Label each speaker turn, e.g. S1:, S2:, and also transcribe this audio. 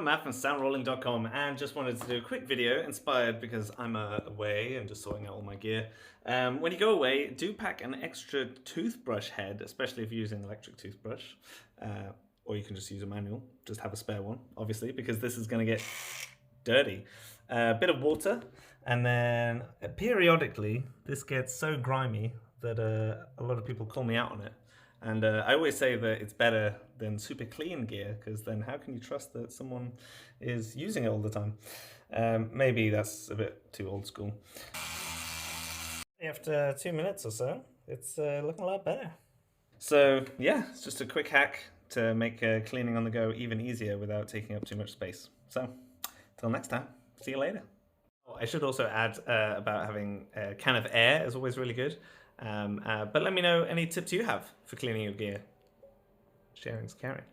S1: I'm Matt from Soundrolling.com and just wanted to do a quick video inspired because I'm away and just sorting out all my gear. When you go away, do pack an extra toothbrush head, especially if you're using an electric toothbrush. Or you can just use a manual, just have a spare one, obviously, because this is going to get dirty. A bit of water, and then periodically this gets so grimy that a lot of people call me out on it. And I always say that it's better than super clean gear, because then how can you trust that someone is using it all the time? Maybe that's a bit too old school. After 2 minutes or so, it's looking a lot better. So yeah, it's just a quick hack to make cleaning on the go even easier without taking up too much space. So, till next time, see you later. Oh, I should also add about having a can of air is always really good. But let me know any tips you have for cleaning your gear. Sharing's caring.